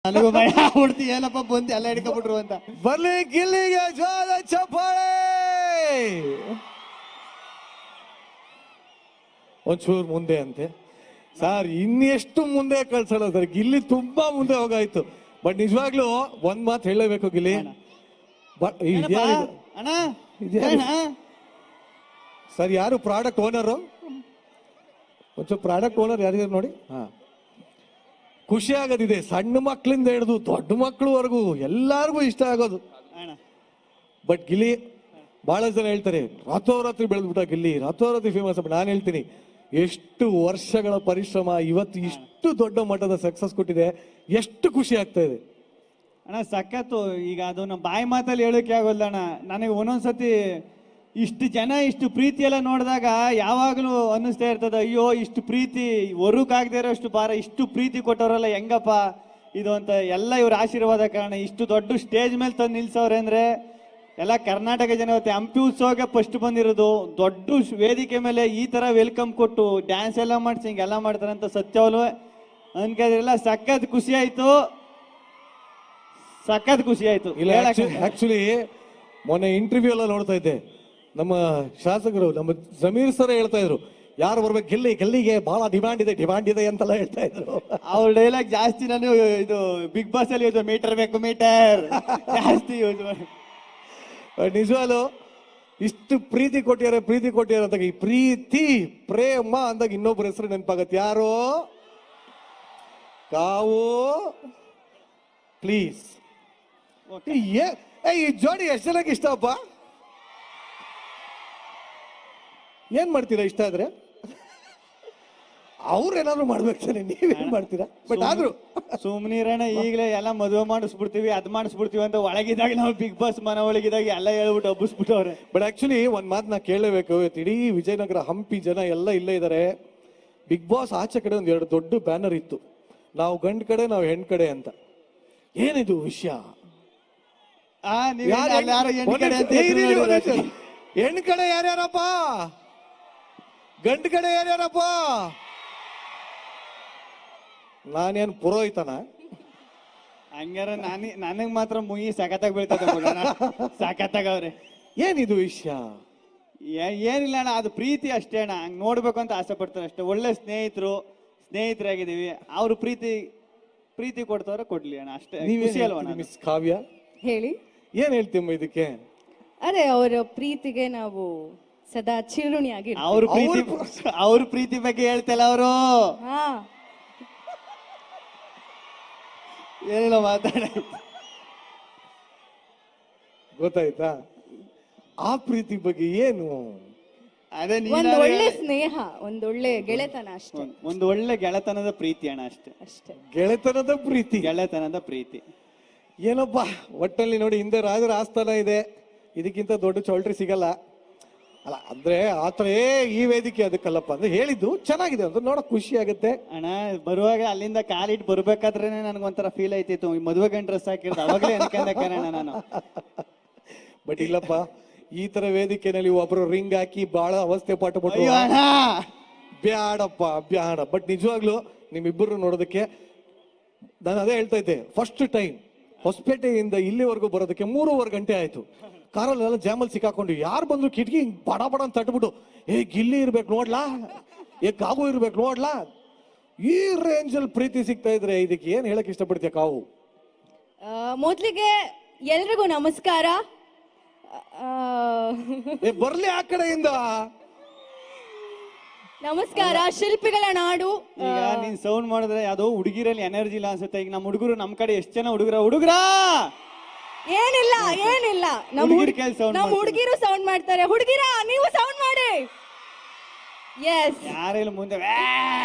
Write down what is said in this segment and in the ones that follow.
ನನಗೂ ಭಯ ಆಗ್ಬಿಡ್ತಿ ಏನಪ್ಪ ಬಂದು ಎಲ್ಲ ಹಿಡ್ಕೊಬಿಟ್ರು ಅಂತ. ಬರ್ಲಿ ಗಿಲ್ಲಿಗೆ ಜೋರ ಚಪ್ಪಾಳೆ. ಒಂಚೂರು ಮುಂದೆ ಅಂತೆ ಸರ್, ಇನ್ನೆಷ್ಟು ಮುಂದೆ ಕಳ್ಸಲ್ಲ ಸರ್, ಗಿಲ್ಲಿ ತುಂಬಾ ಮುಂದೆ ಹೋಗಾಯ್ತು. ಬಟ್ ನಿಜವಾಗ್ಲೂ ಒಂದ್ ಮಾತು ಹೇಳಲೇಬೇಕು ಗಿಲ್ಲಿ. ಸರ್ ಯಾರು ಪ್ರಾಡಕ್ಟ್ ಓನರು? ಒಂಚೂರು ಪ್ರಾಡಕ್ಟ್ ಓನರ್ ಯಾರಿದ್ದಾರೆ ನೋಡಿ. ಹಾ, ಖುಷಿ ಆಗೋದಿದೆ. ಸಣ್ಣ ಮಕ್ಕಳಿಂದ ಹಿಡಿದು ದೊಡ್ಡ ಮಕ್ಕಳವರೆಗೂ ಎಲ್ಲಾರ್ಗು ಇಷ್ಟ ಆಗೋದು. ಬಟ್ ಗಿಲ್ಲಿ ಬಹಳ ಜನ ಹೇಳ್ತಾರೆ ರಾತ್ರೋರಾತ್ರಿ ಬೆಳೆದ್ಬಿಟ್ಟ ಗಿಲ್ಲಿ, ರಾತ್ರೋರಾತ್ರಿ ಫೇಮಸ್. ನಾನು ಹೇಳ್ತೀನಿ ಎಷ್ಟು ವರ್ಷಗಳ ಪರಿಶ್ರಮ ಇವತ್ತು ಇಷ್ಟು ದೊಡ್ಡ ಮಟ್ಟದ ಸಕ್ಸಸ್ ಕೊಟ್ಟಿದೆ. ಎಷ್ಟು ಖುಷಿ ಆಗ್ತಾ ಇದೆ ಅಣ್ಣ, ಸಖತ್ತು. ಈಗ ಅದು ನಮ್ಮ ಬಾಯಿ ಮಾತಲ್ಲಿ ಹೇಳೋಕೆ ಆಗೋಲ್ಲ ಅಣ್ಣ. ನನಗೆ ಒಂದೊಂದ್ಸತಿ ಇಷ್ಟು ಜನ ಇಷ್ಟು ಪ್ರೀತಿ ಎಲ್ಲ ನೋಡಿದಾಗ ಯಾವಾಗಲೂ ಅನ್ನಿಸ್ತಾ ಇರ್ತದೆ, ಅಯ್ಯೋ ಇಷ್ಟು ಪ್ರೀತಿ ಹೊರಕಾಗದೇ ಇರೋ ಅಷ್ಟು ಭಾರ, ಇಷ್ಟು ಪ್ರೀತಿ ಕೊಟ್ಟವರಲ್ಲ ಹೆಂಗಪ್ಪ ಇದು ಅಂತ. ಎಲ್ಲ ಇವ್ರ ಆಶೀರ್ವಾದ ಕಾರಣ ಇಷ್ಟು ದೊಡ್ಡ ಸ್ಟೇಜ್ ಮೇಲೆ ತಂದು ನಿಲ್ಸವ್ರೆ ಅಂದ್ರೆ ಎಲ್ಲ ಕರ್ನಾಟಕ ಜನ. ಇವತ್ತು ಹಂಪಿ ಉತ್ಸವಕ್ಕೆ ಫಸ್ಟ್ ಬಂದಿರೋದು, ದೊಡ್ಡ ವೇದಿಕೆ ಮೇಲೆ ಈ ತರ ವೆಲ್ಕಮ್ ಕೊಟ್ಟು ಡ್ಯಾನ್ಸ್ ಎಲ್ಲ ಮಾಡಿಸಿ ಹಿಂಗೆಲ್ಲ ಮಾಡ್ತಾರೆ ಅಂತ ಸತ್ಯವಲ್ವ ಅನ್ಕೋದಿರಲ್ಲ. ಸಖತ್ ಖುಷಿ ಆಯ್ತು, ಸಖತ್ ಖುಷಿ ಆಯ್ತು. ಆಕ್ಚುಲಿ ಮೊನ್ನೆ ಇಂಟರ್ವ್ಯೂ ಎಲ್ಲ ನೋಡ್ತಾ ಇದ್ದೆ, ನಮ್ಮ ಶಾಸಕರು ನಮ್ಮ ಜಮೀರ್ ಸರ್ ಹೇಳ್ತಾ ಇದ್ರು ಯಾರು ಬರ್ಬೇಕು ಗಿಲ್ಲಿ, ಗಿಲ್ಲಿಗೆ ಬಹಳ ಡಿಮಾಂಡ್ ಇದೆ ಅಂತೆಲ್ಲ ಹೇಳ್ತಾ ಇದ್ರು. ಅವ್ರ ಡೈಲಾಗ್ ಜಾಸ್ತಿ ನಾನು ಇದು ಬಿಗ್ ಬಾಸ್ ಅಲ್ಲಿ ಯೂಸ್ ಮೀಟರ್ ಬೇಕು ಮೀಟರ್ ಜಾಸ್ತಿ ಯೂಸ್ ಮಾಡಿ. ನಿಜವಾಗ್ಲು ಇಷ್ಟು ಪ್ರೀತಿ ಕೊಟ್ಟಿದ್ದಾರೆ ಅಂದಾಗ ಈ ಪ್ರೀತಿ ಪ್ರೇಮ ಅಂದಾಗ ಇನ್ನೊಬ್ಬರ ಹೆಸರು ನೆನಪಾಗತ್ತೆ. ಯಾರು? ಕಾವು ಪ್ಲೀಸ್. ಈ ಜೋಡಿ ಎಷ್ಟು ಜನಕ್ಕೆ ಇಷ್ಟಪ್ಪ? ಏನ್ ಮಾಡ್ತೀರಾ ಇಷ್ಟ ಆದ್ರೆ? ಅವ್ರೇನಾದ್ರು ಮಾಡ್ಬೇಕಾನೆ, ನೀವೇನ್ ಮಾಡ್ತೀರಾ? ಬಟ್ ಆದ್ರೂ ಸುಮ್ನಿರಣ್ಣ, ಈಗಲೇ ಎಲ್ಲ ಮದುವೆ ಮಾಡಿಸ್ಬಿಡ್ತೀವಿ ಅದ್ ಮಾಡಿಸ್ಬಿಡ್ತೀವಿ ಅಂತ ಒಳಗಿದಾಗ ನಾವು ಬಿಗ್ ಬಾಸ್ ಮನ ಒಳಗಿದಾಗ ಎಲ್ಲ ಹೇಳ್ಬಿಟ್ಟು ಹಬ್ಬಿಸ್ಬಿಟ್ಟವ್ರೆ. ಬಟ್ ಆಕ್ಚುಲಿ ಒಂದ್ ಮಾತು ನಾ ಕೇಳಲೇಬೇಕು. ಇಡೀ ವಿಜಯನಗರ ಹಂಪಿ ಜನ ಎಲ್ಲ ಇಲ್ಲೇ ಇದಾರೆ. ಬಿಗ್ ಬಾಸ್ ಆಚೆ ಕಡೆ ಒಂದ್ 2 ದೊಡ್ಡ ಬ್ಯಾನರ್ ಇತ್ತು, ನಾವು ಗಂಡ್ ಕಡೆ ನಾವು ಹೆಣ್ ಕಡೆ ಅಂತ. ಏನಿದು ವಿಷಯ? ಹೆಣ್ ಕಡೆ ಯಾರ್ಯಾರಪ್ಪ, ಗಂಡ್ ಕಡೆ ಯಾರ್ಯಾರಪ್ಪ? ನಾನೇನ್ ಪುರೋಹಿತನ? ಹಂಗಾರ ನನಗ್ ಮಾತ್ರ ಮುಗಿ ಸಖತ್ತಾಗ ಬೀಳ್ತದೆ, ಸಖತ್ತಾಗವ್ರೆ. ಏನಿದು ವಿಷಯ? ಏನಿಲ್ಲ ಅಣ್ಣ, ಅದು ಪ್ರೀತಿ ಅಷ್ಟೇ ಅಣ್ಣ. ಹಂಗ್ ನೋಡ್ಬೇಕು ಅಂತ ಆಸೆ ಪಡ್ತಾರೆ ಅಷ್ಟೇ. ಒಳ್ಳೆ ಸ್ನೇಹಿತರಾಗಿದ್ದೀವಿ. ಅವ್ರು ಪ್ರೀತಿ ಕೊಡ್ತವ್ರೆ ಕೊಡ್ಲಿ ಅಣ್ಣ, ಅಷ್ಟೇ. ಖುಷಿ ಅಲ್ವಾ? ಮಿಸ್ ಕಾವ್ಯ ಹೇಳಿ, ಏನ್ ಹೇಳ್ತೀಮ್ಮ ಇದಕ್ಕೆ? ಅದೇ ಅವರ ಪ್ರೀತಿಗೆ ನಾವು ಸದಾ ಚಿರುಣಿಯಾಗಿ. ಅವ್ರ ಪ್ರೀತಿ ಬಗ್ಗೆ ಹೇಳ್ತಲ್ಲ ಅವರು. ಏನಿಲ್ಲ ಮಾತಾಡ, ಗೊತ್ತಾಯ್ತಾ? ಆ ಪ್ರೀತಿ ಬಗ್ಗೆ ಏನು? ಅದೇ ಒಂದು ಒಳ್ಳೆ ಸ್ನೇಹ, ಒಂದೊಳ್ಳೆ ಗೆಳೆತನ ಅಷ್ಟೇ. ಒಂದು ಒಳ್ಳೆ ಗೆಳೆತನದ ಪ್ರೀತಿ ಅಣ್ಣ, ಅಷ್ಟೇ. ಗೆಳೆತನದ ಪ್ರೀತಿ ಏನಪ್ಪಾ ಒಟ್ಟಲ್ಲಿ ನೋಡಿ. ಹಿಂದೆ ರಾಜರ ಆಸ್ಥಾನ ಇದೆ, ಇದಕ್ಕಿಂತ ದೊಡ್ಡ ಚೌಲ್ಟ್ರಿ ಸಿಗಲ್ಲ ಅಲ್ಲ. ಅಂದ್ರೆ ಆತರ ಈ ವೇದಿಕೆ ಅದಕ್ಕಲ್ಲಪ್ಪ ಅಂದ್ರೆ ಹೇಳಿದ್ದು ಚೆನ್ನಾಗಿದೆ ಅಂತ ನೋಡಕ್ ಖುಷಿ ಆಗುತ್ತೆ ಅಣ್ಣ. ಬರುವಾಗ ಅಲ್ಲಿಂದ ಕಾಲಿಟ್ಟು ಬರ್ಬೇಕಾದ್ರೆ ನನ್ಗೊಂಥರ ಫೀಲ್ ಆಯ್ತಿತ್ತು, ಈ ಮದುವೆ ಗಂಡ ಡ್ರೆಸ್ ಹಾಕಿರೋದು ಅವಾಗಲೇ ಅನ್ಕೊಂಡೆ ಕಾರಣ ನಾನು. ಬಟ್ ಇಲ್ಲಪ್ಪ, ಈ ತರ ವೇದಿಕೆನಲ್ಲಿ ಒಬ್ರು ರಿಂಗ್ ಹಾಕಿ ಬಹಳ ಅವಸ್ಥೆ ಪಟ್ಟುಬಿಟ್ಟು ಬ್ಯಾಡ. ಬಟ್ ನಿಜವಾಗ್ಲು ನಿಮ್ಮಿಬ್ಬರು ನೋಡೋದಕ್ಕೆ ನಾನು ಅದೇ ಹೇಳ್ತಾ ಇದ್ದೆ, ಫಸ್ಟ್ ಟೈಮ್ ಹೊಸಪೇಟೆಯಿಂದ ಇಲ್ಲಿವರೆಗೂ ಬರೋದಕ್ಕೆ 3.5 ಗಂಟೆ ಆಯ್ತು. ಕಾರಲ್ಲೆಲ್ಲ ಜಾಮಲ್ಲಿ ಸಿಕ್ಕಾಕೊಂಡು ಯಾರು ಬಂದ್ರು ಕಿಟಕಿ ಬಡ ಅಂತ ತಟ್ಬಿಟ್ಟು, ಗಿಲ್ಲಿ ಇರ್ಬೇಕು ನೋಡ್ಲಾ, ಕಾವು ಇರ್ಬೇಕು ನೋಡ್ಲಾ. ಈ ರೇಂಜ್ ಅಲ್ಲಿ ಪ್ರೀತಿ ಸಿಗ್ತಾ ಇದ್ರೆ ಇದಕ್ಕೆ ಏನ್ ಹೇಳಕ್ ಇಷ್ಟಪಡ್ತೀಯ ಕಾವು? ಮೊದ್ಲಿಗೆ ಎಲ್ರಿಗೂ ನಮಸ್ಕಾರ. ಬರ್ಲಿ ಆ ಕಡೆಯಿಂದ ನಮಸ್ಕಾರ. ಶಿಲ್ಪಿಗಳ ನಾಡು. ಈಗ ನೀನ್ ಸೌಂಡ್ ಮಾಡಿದ್ರೆ ಯಾವ್ದೋ ಹುಡುಗಿರಲ್ಲಿ ಎನರ್ಜಿ ಇಲ್ಲ ಅನ್ಸುತ್ತೆ. ಈಗ ನಮ್ಮ ಹುಡುಗರು ನಮ್ ಕಡೆ ಎಷ್ಟು ಜನ ಹುಡುಗರ ಏನಿಲ್ಲ ನಮ್ಮ ಹುಡುಗಿರು ಸೌಂಡ್ ಮಾಡ್ತಾರೆ. ಹುಡುಗಿರ ನೀವು ಸೌಂಡ್ ಮಾಡಿ. ಎಸ್, ಯಾರೆಲ್ಲ ಮುಂದೆ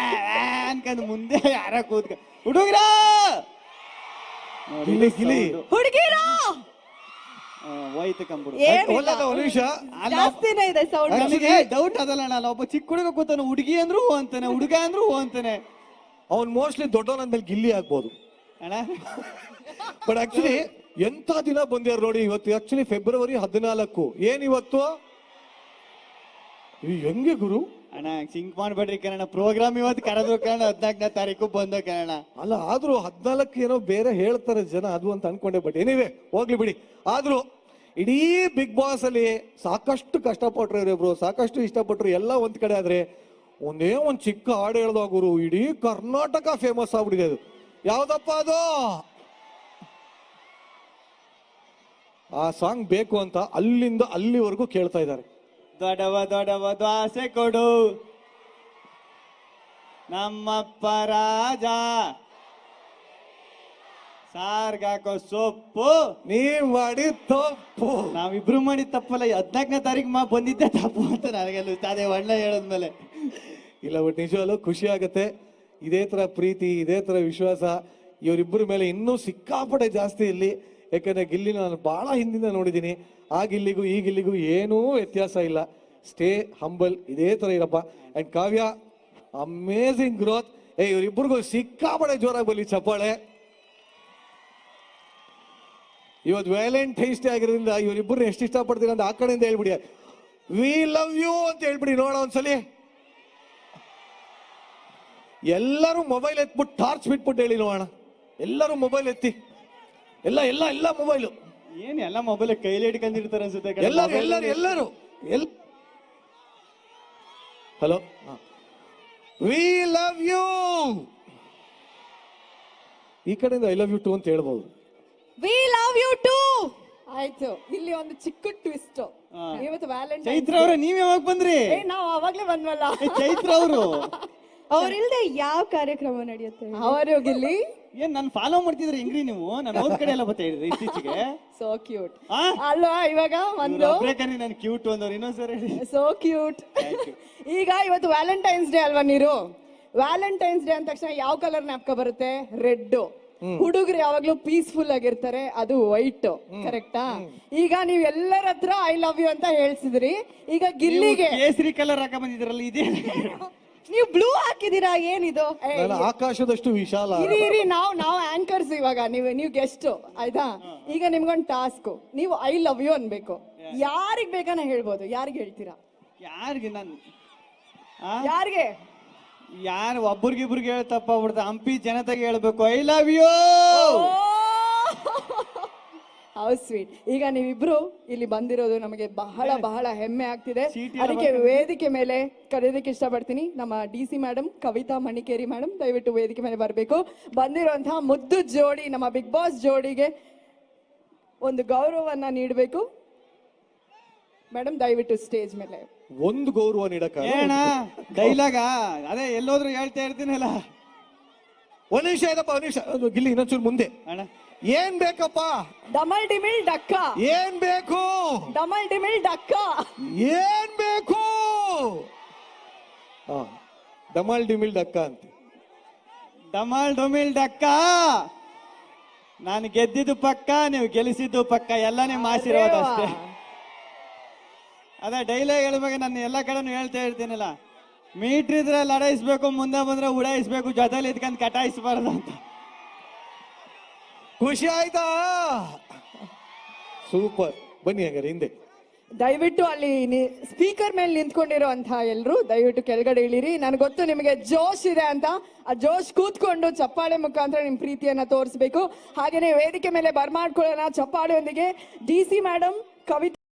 ಅನ್ಕಂದ್ ಮುಂದೆ ಯಾರ ಕೂತ್ಕ ಹುಡುಗರ ಹುಡುಗಿರ ಹೋಯ್ತು ಕಂಬಿಡು. ಜಾಸ್ತಿನೇ ಇದೆ ಸೌಂಡ್. ನನಗೆ ಡೌಟ್ ಅದಲ್ಲ ಅಣ್ಣ, ಒಬ್ಬ ಚಿಕ್ಕ ಹುಡುಗ ಕೂತಾನೆ, ಹುಡುಗಿ ಅಂದ್ರು ಹೂ ಅಂತಾನೆ, ಹುಡುಗ ಅಂದ್ರು ಹೂ ಅಂತಾನೆ. ಅವ್ನು ಮೋಸ್ಟ್ಲಿ ದೊಡ್ಡವನಂದ್ಮೇಲೆ ಗಿಲ್ಲಿ ಆಗ್ಬೋದು ಅಣ್ಣ. ಬಟ್ ಆಕ್ಚುಲಿ ಎಂತ ದಿನ ಬಂದ್ಯಾರ ನೋಡಿ ಇವತ್ತು. Actually February 14. ಏನಿವತ್ತು? ಹೆಂಗೆ ಗುರು? ಅಣ್ಣ ಸಿಂಕ್ ಮಾಡ್ಬೇಡ್ರಿ ಕಣ, ಪ್ರೋಗ್ರಾಮ್ ಇವತ್ತು ಕರೆದ್ರು ಕಣ, 14ನೇ ತಾರೀಕು ಬಂದ ಕಣ. ಅಲ್ಲ ಆದ್ರೂ 14 ಏನೋ ಬೇರೆ ಹೇಳ್ತಾರೆ ಜನ, ಅದು ಅಂತ ಅನ್ಕೊಂಡೆ. ಬಟ್ ಏನಿವೆ ಹೋಗ್ಲಿ ಬಿಡಿ. ಆದ್ರೂ ಇಡೀ ಬಿಗ್ ಬಾಸ್ ಅಲ್ಲಿ ಸಾಕಷ್ಟು ಕಷ್ಟಪಟ್ರು ಇವರಿಬ್ರು, ಸಾಕಷ್ಟು ಇಷ್ಟಪಟ್ರು. ಎಲ್ಲ ಒಂದ್ ಕಡೆ ಆದ್ರೆ ಒಂದೇ ಒಂದ್ ಚಿಕ್ಕ ಹಾಡು ಹೇಳ್ದಾಗ ಗುರು ಇಡೀ ಕರ್ನಾಟಕ ಫೇಮಸ್ ಆಗ್ಬಿಟ್ಟಿದೆ. ಅದು ಯಾವ್ದಪ್ಪ ಅದು? ಆ ಸಾಂಗ್ ಬೇಕು ಅಂತ ಅಲ್ಲಿಂದ ಅಲ್ಲಿವರೆಗೂ ಕೇಳ್ತಾ ಇದ್ದಾರೆ. ದೊಡವ ದೊಡವ ದ್ವಾಸೆ ಕೊಡು ನಮ್ಮಪ್ಪ ರಾಜ, ಸಾರ್ಗಾಕೋ ಸೊಪ್ಪು ನೀವ್ ಮಾಡಿ ತಪ್ಪು. ನಾವಿಬ್ರು ಮಾಡಿದ ತಪ್ಪಲ್ಲ, 14ನೇ ತಾರೀಕು ಬಂದಿದ್ದೆ ತಪ್ಪು ಅಂತ ನನಗೆಲ್ಲ ಅದೇ ಒಳ್ಳೆ ಹೇಳದ್ಮೇಲೆ. ಇಲ್ಲ ಬಟ್ ನಿಜವಲ್ಲೂ ಖುಷಿ ಆಗತ್ತೆ. ಇದೇ ತರ ಪ್ರೀತಿ, ಇದೇ ತರ ವಿಶ್ವಾಸ ಇವರಿಬ್ಬರ ಮೇಲೆ ಇನ್ನೂ ಸಿಕ್ಕಾಪಟ್ಟೆ ಜಾಸ್ತಿ ಇಲ್ಲಿ. ಯಾಕಂದ್ರೆ ಗಿಲ್ಲಿನ ನಾನು ಬಹಳ ಹಿಂದಿಂದ ನೋಡಿದ್ದೀನಿ. ಆ ಗಿಲ್ಲಿಗೂ ಈ ಗಿಲ್ಲಿಗೂ ಏನೂ ವ್ಯತ್ಯಾಸ ಇಲ್ಲ. ಸ್ಟೇ ಹಂಬಲ್, ಇದೇ ತರ ಇರಪ್ಪ. And Kavya amazing growth. ಇವರಿಬ್ಬರಿಗೂ ಸಿಕ್ಕಾಪಟ್ಟೆ ಜೋರಾಗಿ ಬರಲಿ ಚಪ್ಪಾಳೆ. ಇವತ್ತು ವ್ಯಾಲೆಂಟೈನ್ಸ್ ಡೇ ಆಗಿರೋದ್ರಿಂದ ಇವರಿಬ್ಬರನ್ನ ಎಷ್ಟು ಇಷ್ಟಪಡ್ತೀರ ಅಂತ ಆ ಕಡೆಯಿಂದ ಹೇಳ್ಬಿಡಿ. ವಿ ಲವ್ ಯು ಅಂತ ಹೇಳ್ಬಿಡಿ ನೋಡ ಒಂದ್ಸಲಿ. ಎಲ್ಲರೂ ಮೊಬೈಲ್ ಎತ್ಬಿಟ್ಟು ಟಾರ್ಚ್ ಬಿಟ್ಬಿಟ್ಟು ಹೇಳಿ ನೋಡೋಣ. ಎಲ್ಲರೂ ಮೊಬೈಲ್ ಎತ್ತಿ, ಎಲ್ಲ ಎಲ್ಲ ಎಲ್ಲ ಮೊಬೈಲು. ಏನ್ ಎಲ್ಲ ಮೊಬೈಲ್ ಕೈಲಿ ಹಿಡ್ಕೊಂಡಿರ್ತಾರೆ ಅನ್ಸುತ್ತೆ. ಎಲ್ಲರೂ ಎಲ್ಲರೂ ಎಲ್ಲರೂ ಹಲೋ, ವಿ ಲವ್ ಯು. ಈ ಕಡೆಯಿಂದ ಐ ಲವ್ ಯು ಟು ಅಂತ ಹೇಳ್ಬೋದು. We love you too. ಆಯ್ತು, ಇಲ್ಲಿ ಒಂದು ಚಿಕ್ಕ ಟ್ವಿಸ್ಟ್. ಇವತ್ತು ವ್ಯಾಲೆಂಟೈನ್ಸ್. ಚೈತ್ರ ಅವ್ರೆ, ನೀವ್ ಯಾವಾಗ ಬಂದ್ರಿ? ನಾವು ಅವಾಗ್ಲೇ ಬಂದ್ವಲ್ಲ. ಚೈತ್ರ ಅವರು ಅವ್ರಿಲ್ದೆ ಯಾವ ಕಾರ್ಯಕ್ರಮ ನಡೆಯುತ್ತೆ? ಅವರು ಗಿಲ್ಲಿ ಏನ್ ನನ್ ಫಾಲೋ ಮಾಡ್ತಿದ್ರಿ ಹೆಂಗ್ರಿ ನೀವು? ನಾನು ಅವ್ರ ಕಡೆ ಎಲ್ಲ ಬರ್ತಾ ಇದ್ರಿ ಇತ್ತೀಚೆಗೆ. ಸೋ ಕ್ಯೂಟ್ ಅಲ್ವಾ? ಇವಾಗ ಒಂದು ನಾನು ಕ್ಯೂಟ್ ಅಂದವ್ರು ಇನ್ನೊಂದ್ಸರಿ ಸೋ ಕ್ಯೂಟ್. ಈಗ ಇವತ್ತು ವ್ಯಾಲೆಂಟೈನ್ಸ್ ಡೇ ಅಲ್ವಾ ನೀರು? ವ್ಯಾಲೆಂಟೈನ್ಸ್ ಡೇ ಅಂದ ತಕ್ಷಣ ಯಾವ ಕಲರ್ ನ್ಯಾಪ್ಕ ಬರುತ್ತೆ? ರೆಡ್. ಹುಡುಗರು ಯಾವಾಗ್ಲೂ ಪೀಸ್ಫುಲ್ ಆಗಿರ್ತಾರೆ, ಅದು ವೈಟ್. ಕರೆಕ್ಟಾ? ಈಗ ನೀವ್ ಎಲ್ಲರ ಹತ್ರ ಐ ಲವ್ ಯು ಅಂತ ಹೇಳ್ಸಿದ್ರಿ. ಈಗ ಗಿಲ್ಲಿಗೆ ಕೇಸರಿ ಕಲರ್ ಹಾಕ ಬಂದಿದ್ರಲ್ಲ, ಇದೇ ನೀವು ಬ್ಲೂ ಹಾಕಿದೀರಾ? ಏನಿದು? ಆಕಾಶದಷ್ಟು ವಿಶಾಲ. ಇರಿ ನಾವು ಆಂಕರ್ಸ್, ಇವಾಗ ನೀವು ಗೆಸ್ಟ್ ಆಯ್ತಾ? ಈಗ ನಿಮ್ಗೊಂದು ಟಾಸ್ಕ್, ನೀವು ಐ ಲವ್ ಯು ಅನ್ಬೇಕು. ಯಾರಿಗ್ ಬೇಕಾನ ಹೇಳ್ಬೋದು. ಯಾರಿಗೆ ಹೇಳ್ತೀರಾ? ಯಾರಿಗೆ? ನಾನು ಯಾರಿಗೆ? ಯಾರು ಒಬ್ರಿಗಿಬ್ರಿಗೆ ಹೇಳ ತಪ್ಪಾಗ್ಬಿಡ್ತ. ಹಂಪಿ ಜನತೆಗೆ ಹೇಳ್ಬೇಕು I love you. How sweet. ಈಗ ನೀವಿಬ್ರು ಇಲ್ಲಿ ಬಂದಿರೋದು ನಮಗೆ ಬಹಳ ಬಹಳ ಹೆಮ್ಮೆ ಆಗ್ತಿದೆ. ಅದಕ್ಕೆ ವೇದಿಕೆ ಮೇಲೆ ಕರೆಯೋದಕ್ಕೆ ಇಷ್ಟಪಡ್ತೀನಿ ನಮ್ಮ DC madam, Kavitha Manikeri madam, ದಯವಿಟ್ಟು ವೇದಿಕೆ ಮೇಲೆ ಬರಬೇಕು. ಬಂದಿರುವಂತಹ ಮುದ್ದು ಜೋಡಿ, ನಮ್ಮ ಬಿಗ್ ಬಾಸ್ ಜೋಡಿಗೆ ಒಂದು ಗೌರವವನ್ನ ನೀಡಬೇಕು. ಮೇಡಮ್ ದಯವಿಟ್ಟು ಸ್ಟೇಜ್ ಮೇಲೆ ಒಂದು ಗೌರವ ನೀಡಕ ಏನ ಡೈಲಾಗ ಅದೇ ಎಲ್ಲೋದ್ರು ಹೇಳ್ತಾ ಇರ್ತೀನಲ್ಲ. ಒಂದ್ ನಿಮಿಷ ಇದಪ್ಪ, ಒಂದ್ ನಿಮಿಷ. ಗಿಲ್ಲಿ ಇನ್ನೊಂಚೂರು ಮುಂದೆ. ಅಣ್ಣ ಏನ್ ಬೇಕಪ್ಪ? ಡಮಲ್ ಡಿಮಿಲ್ ಡಕ್ಕ. ಏನ್ ಬೇಕು? ಡಮಲ್ ಡಿಮಿಲ್ ಡಕ್ಕ. ಏನ್ ಬೇಕು? ಡಮಲ್ ಡಿಮಿಲ್ ಡಕ್ಕ ಅಂತ. ಡಮಲ್ ಡೊಮಿಲ್ ಡಕ್ಕ. ನಾನು ಗೆದ್ದಿದ್ದು ಪಕ್ಕ, ನೀವು ಗೆಲ್ಲಿಸಿದ್ದು ಪಕ್ಕ, ಎಲ್ಲ ನಿಮ್ಮ ಆಶೀರ್ವಾದ ಅಷ್ಟೇ. ಅದೇ ಡೈಲಾಗ್ ಹೇಳ್ಬೇಕು. ನಾನು ಎಲ್ಲ ಕಡೆನೂ ಹೇಳ್ತಾ ಇರ್ತೀನಲ್ಲ, ಮೀಟ್ರ್ ಇದ್ರೆ ಲಡಾಯಿಸ್ಬೇಕು, ಮುಂದೆ ಬಂದ್ರೆ ಉಡಾಯಿಸ್ಬೇಕು, ಜೊತೆಲಿ ಇದ್ಕೊಂಡು ಕಟಾಯಿಸ್ಬಾರ್ದು ಅಂತ. ಖುಷಿ ಆಯ್ತಾ? ಸೂಪರ್. ಬನ್ನಿ ಹಾಗಾದ್ರೆ ಹಿಂದೆ. ದಯವಿಟ್ಟು ಅಲ್ಲಿ ಸ್ಪೀಕರ್ ಮೇಲೆ ನಿಂತ್ಕೊಂಡಿರುವಂತಹ ಎಲ್ರು ದಯವಿಟ್ಟು ಕೆಳಗಡೆ ಇಳಿರಿ. ನನಗೆ ಗೊತ್ತು ನಿಮಗೆ ಜೋಶ್ ಇದೆ ಅಂತ. ಆ ಜೋಶ್ ಕೂತ್ಕೊಂಡು ಚಪ್ಪಾಳೆ ಮುಖಾಂತರ ನಿಮ್ ಪ್ರೀತಿಯನ್ನ ತೋರಿಸ್ಬೇಕು. ಹಾಗೇನೆ ವೇದಿಕೆ ಮೇಲೆ ಬರ್ಮಾಡ್ಕೊಳ್ಳೋಣ ಚಪ್ಪಾಳೆಯೊಂದಿಗೆ. DC madam, Kavita